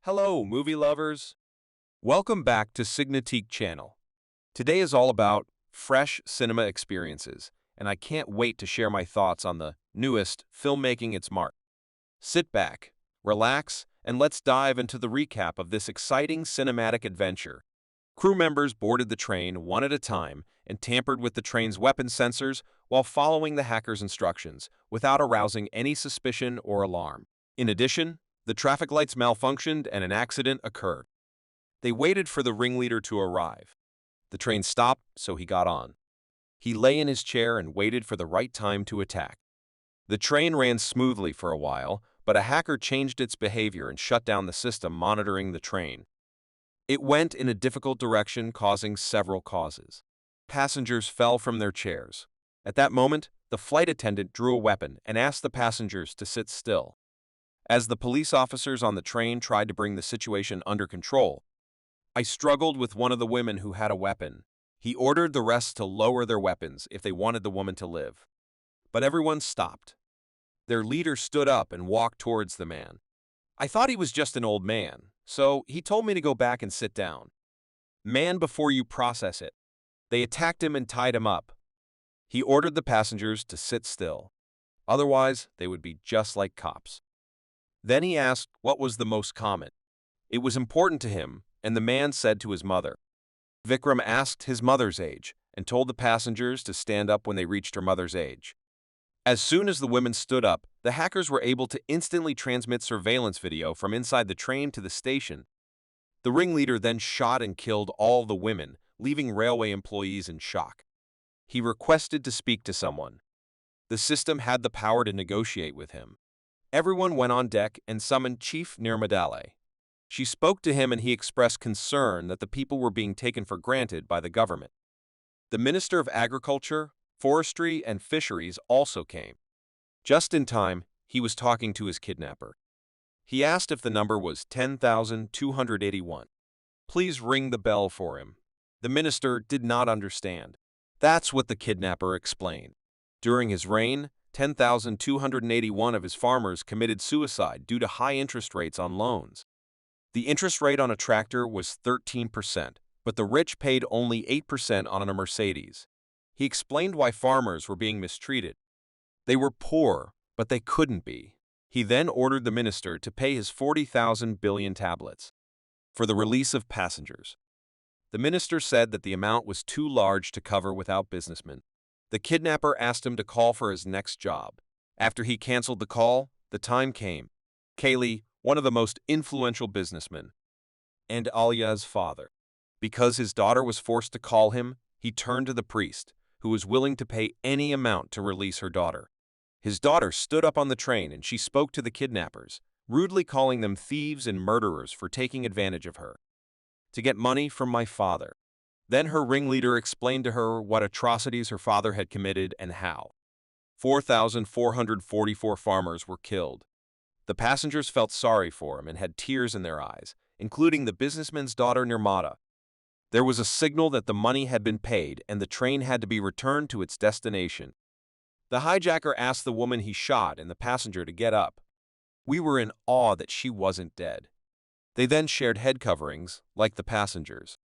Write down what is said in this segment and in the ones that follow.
Hello, movie lovers. Welcome back to SignaTech channel. Today is all about fresh cinema experiences, and I can't wait to share my thoughts on the newest filmmaking its mark. Sit back, relax, and let's dive into the recap of this exciting cinematic adventure. Crew members boarded the train one at a time and tampered with the train's weapon sensors while following the hacker's instructions without arousing any suspicion or alarm. In addition, the traffic lights malfunctioned and an accident occurred. They waited for the ringleader to arrive. The train stopped, so he got on. He lay in his chair and waited for the right time to attack. The train ran smoothly for a while, but a hacker changed its behavior and shut down the system monitoring the train. It went in a difficult direction, causing several causes. Passengers fell from their chairs. At that moment, the flight attendant drew a weapon and asked the passengers to sit still. As the police officers on the train tried to bring the situation under control, I struggled with one of the women who had a weapon. He ordered the rest to lower their weapons if they wanted the woman to live. But everyone stopped. Their leader stood up and walked towards the man. I thought he was just an old man, so he told me to go back and sit down. Man, before you process it. They attacked him and tied him up. He ordered the passengers to sit still. Otherwise, they would be just like cops. Then he asked what was the most common. It was important to him, and the man said to his mother. Vikram asked his mother's age and told the passengers to stand up when they reached her mother's age. As soon as the women stood up, the hackers were able to instantly transmit surveillance video from inside the train to the station. The ringleader then shot and killed all the women, leaving railway employees in shock. He requested to speak to someone. The system had the power to negotiate with him. Everyone went on deck and summoned Chief Nirmadale. She spoke to him and he expressed concern that the people were being taken for granted by the government. The Minister of Agriculture, Forestry, and Fisheries also came. Just in time, he was talking to his kidnapper. He asked if the number was 10,281. Please ring the bell for him. The minister did not understand. That's what the kidnapper explained. During his reign, 10,281 of his farmers committed suicide due to high interest rates on loans. The interest rate on a tractor was 13%, but the rich paid only 8% on a Mercedes. He explained why farmers were being mistreated. They were poor, but they couldn't be. He then ordered the minister to pay his 40,000 billion tablets for the release of passengers. The minister said that the amount was too large to cover without businessmen. The kidnapper asked him to call for his next job. After he canceled the call, the time came. Kaylee, one of the most influential businessmen, and Alia's father. Because his daughter was forced to call him, he turned to the priest, who was willing to pay any amount to release her daughter. His daughter stood up on the train and she spoke to the kidnappers, rudely calling them thieves and murderers for taking advantage of her. To get money from my father. Then her ringleader explained to her what atrocities her father had committed and how. 4,444 farmers were killed. The passengers felt sorry for him and had tears in their eyes, including the businessman's daughter Nirmata. There was a signal that the money had been paid and the train had to be returned to its destination. The hijacker asked the woman he shot and the passenger to get up. We were in awe that she wasn't dead. They then shared head coverings, like the passengers.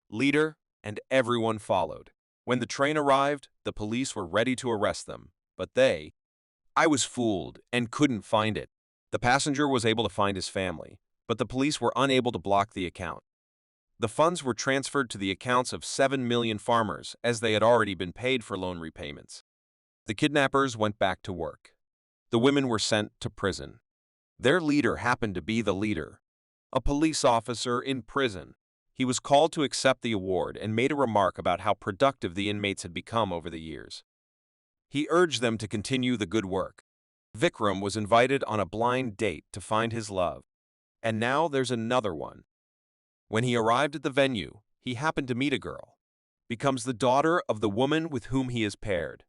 Leader and everyone followed. When the train arrived, the police were ready to arrest them, but I was fooled and couldn't find it. The passenger was able to find his family, but the police were unable to block the account. The funds were transferred to the accounts of 7 million farmers as they had already been paid for loan repayments. The kidnappers went back to work. The women were sent to prison. Their leader happened to be the leader, a police officer in prison. He was called to accept the award and made a remark about how productive the inmates had become over the years. He urged them to continue the good work. Vikram was invited on a blind date to find his love. And now there's another one. When he arrived at the venue, he happened to meet a girl. Becomes the daughter of the woman with whom he is paired.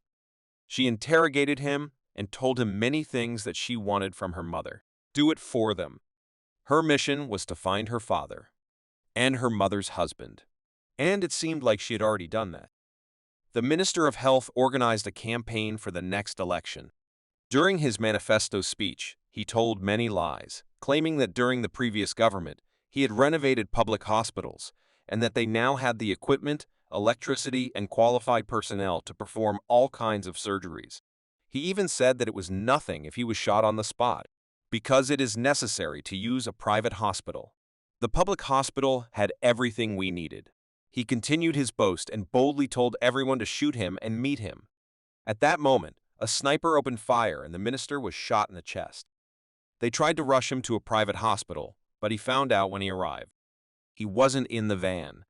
She interrogated him and told him many things that she wanted from her mother. Do it for them. Her mission was to find her father and her mother's husband. And it seemed like she had already done that. The Minister of Health organized a campaign for the next election. During his manifesto speech, he told many lies, claiming that during the previous government, he had renovated public hospitals and that they now had the equipment, electricity, and qualified personnel to perform all kinds of surgeries. He even said that it was nothing if he was shot on the spot, because it is necessary to use a private hospital. The public hospital had everything we needed. He continued his boast and boldly told everyone to shoot him and meet him. At that moment, a sniper opened fire and the minister was shot in the chest. They tried to rush him to a private hospital, but he found out when he arrived. He wasn't in the van.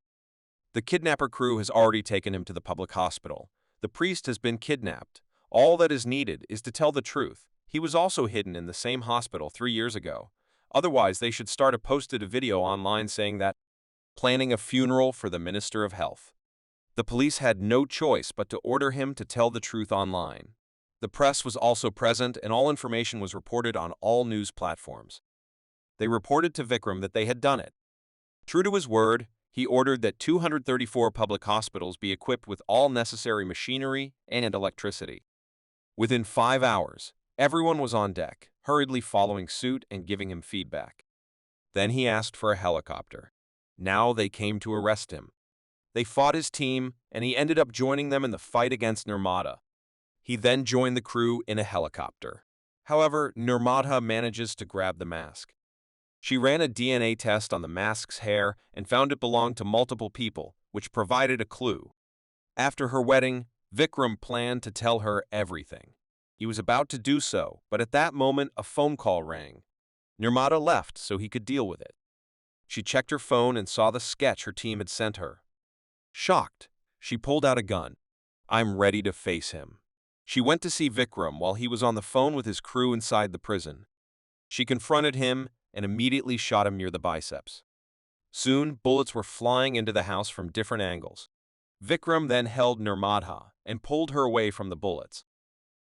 The kidnapper crew has already taken him to the public hospital. The priest has been kidnapped. All that is needed is to tell the truth. He was also hidden in the same hospital 3 years ago. Otherwise, they should start a posted video online saying that, planning a funeral for the Minister of Health. The police had no choice but to order him to tell the truth online. The press was also present and all information was reported on all news platforms. They reported to Vikram that they had done it. True to his word, he ordered that 234 public hospitals be equipped with all necessary machinery and electricity. Within 5 hours, everyone was on deck, hurriedly following suit and giving him feedback. Then he asked for a helicopter. Now they came to arrest him. They fought his team, and he ended up joining them in the fight against Nirmata. He then joined the crew in a helicopter. However, Nirmata manages to grab the mask. She ran a DNA test on the mask's hair and found it belonged to multiple people, which provided a clue. After her wedding, Vikram planned to tell her everything. He was about to do so, but at that moment a phone call rang. Nirmata left so he could deal with it. She checked her phone and saw the sketch her team had sent her. Shocked, she pulled out a gun. I'm ready to face him. She went to see Vikram while he was on the phone with his crew inside the prison. She confronted him and immediately shot him near the biceps. Soon, bullets were flying into the house from different angles. Vikram then held Nirmata and pulled her away from the bullets.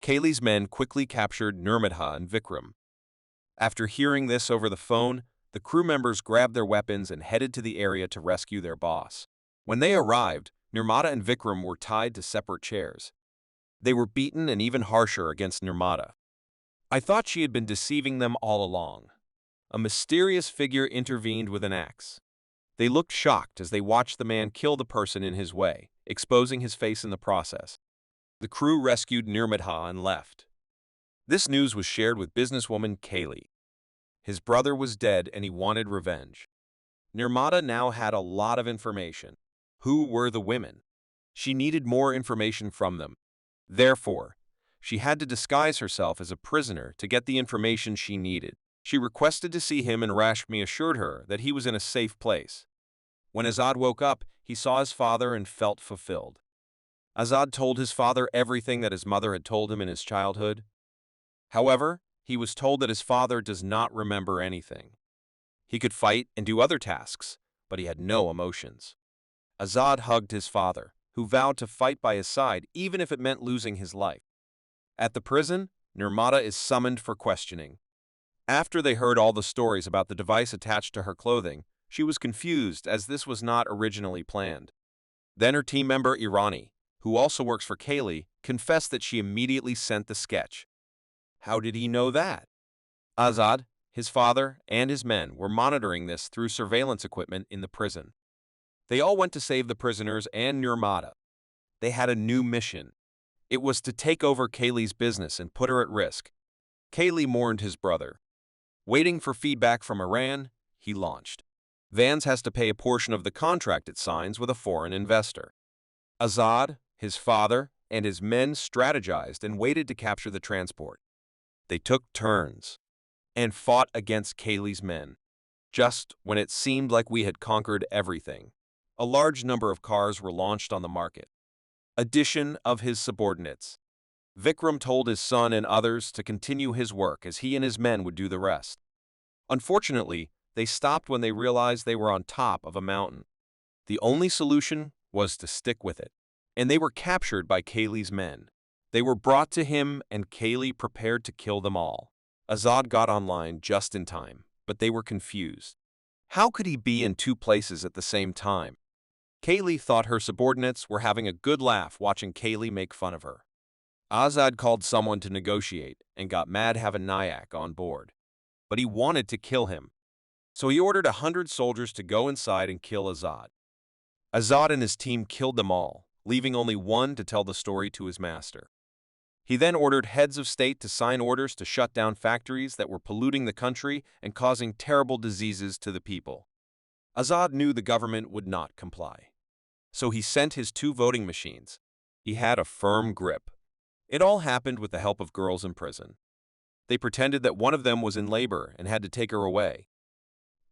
Kaylee's men quickly captured Nirmata and Vikram. After hearing this over the phone, the crew members grabbed their weapons and headed to the area to rescue their boss. When they arrived, Nirmata and Vikram were tied to separate chairs. They were beaten and even harsher against Nirmata. I thought she had been deceiving them all along. A mysterious figure intervened with an axe. They looked shocked as they watched the man kill the person in his way, exposing his face in the process. The crew rescued Nirmata and left. This news was shared with businesswoman Kaylee. His brother was dead and he wanted revenge. Nirmata now had a lot of information. Who were the women? She needed more information from them. Therefore, she had to disguise herself as a prisoner to get the information she needed. She requested to see him and Rashmi assured her that he was in a safe place. When Azad woke up, he saw his father and felt fulfilled. Azad told his father everything that his mother had told him in his childhood. However, he was told that his father does not remember anything. He could fight and do other tasks, but he had no emotions. Azad hugged his father, who vowed to fight by his side even if it meant losing his life. At the prison, Nirmata is summoned for questioning. After they heard all the stories about the device attached to her clothing, she was confused as this was not originally planned. Then her team member Irani, who also works for Kaylee, confessed that she immediately sent the sketch. How did he know that? Azad, his father, and his men were monitoring this through surveillance equipment in the prison. They all went to save the prisoners and Nirmata. They had a new mission. It was to take over Kaylee's business and put her at risk. Kaylee mourned his brother. Waiting for feedback from Iran, he launched. Vans has to pay a portion of the contract it signs with a foreign investor. Azad, his father, and his men strategized and waited to capture the transport. They took turns and fought against Kaylee's men. Just when it seemed like we had conquered everything, a large number of cars were launched on the market. Addition of his subordinates. Vikram told his son and others to continue his work as he and his men would do the rest. Unfortunately, they stopped when they realized they were on top of a mountain. The only solution was to stick with it, and they were captured by Kaylee's men. They were brought to him and Kaylee prepared to kill them all. Azad got online just in time, but they were confused. How could he be in two places at the same time? Kaylee thought her subordinates were having a good laugh watching Kaylee make fun of her. Azad called someone to negotiate and got mad having Nayak on board. But he wanted to kill him. So he ordered 100 soldiers to go inside and kill Azad. Azad and his team killed them all, leaving only one to tell the story to his master. He then ordered heads of state to sign orders to shut down factories that were polluting the country and causing terrible diseases to the people. Azad knew the government would not comply. So he sent his 2 voting machines. He had a firm grip. It all happened with the help of girls in prison. They pretended that one of them was in labor and had to take her away.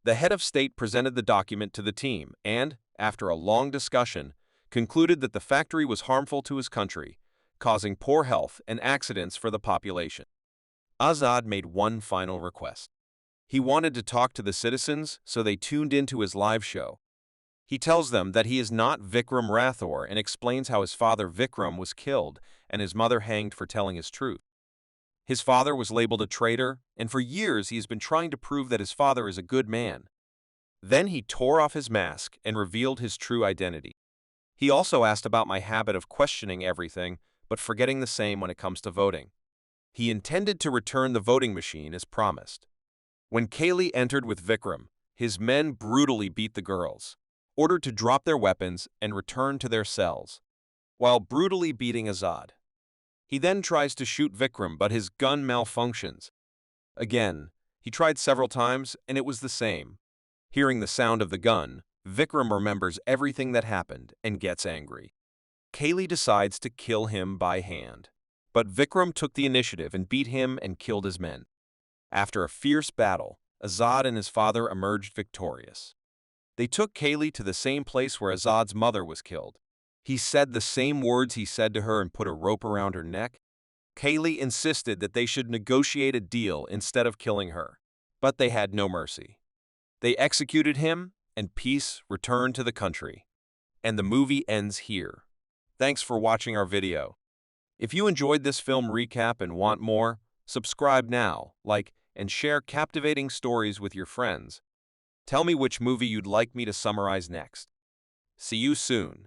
The head of state presented the document to the team and, after a long discussion, concluded that the factory was harmful to his country, causing poor health and accidents for the population. Azad made one final request. He wanted to talk to the citizens, so they tuned into his live show. He tells them that he is not Vikram Rathore and explains how his father Vikram was killed and his mother hanged for telling his truth. His father was labeled a traitor, and for years he has been trying to prove that his father is a good man. Then he tore off his mask and revealed his true identity. He also asked about my habit of questioning everything, but forgetting the same when it comes to voting. He intended to return the voting machine as promised. When Kaylee entered with Vikram, his men brutally beat the girls, ordered to drop their weapons and return to their cells, while brutally beating Azad. He then tries to shoot Vikram, but his gun malfunctions. Again, he tried several times, and it was the same. Hearing the sound of the gun, Vikram remembers everything that happened and gets angry. Kaylee decides to kill him by hand, but Vikram took the initiative and beat him and killed his men. After a fierce battle, Azad and his father emerged victorious. They took Kaylee to the same place where Azad's mother was killed. He said the same words he said to her and put a rope around her neck. Kaylee insisted that they should negotiate a deal instead of killing her, but they had no mercy. They executed him, and peace returned to the country. And the movie ends here. Thanks for watching our video. If you enjoyed this film recap and want more, subscribe now, like, and share captivating stories with your friends. Tell me which movie you'd like me to summarize next. See you soon.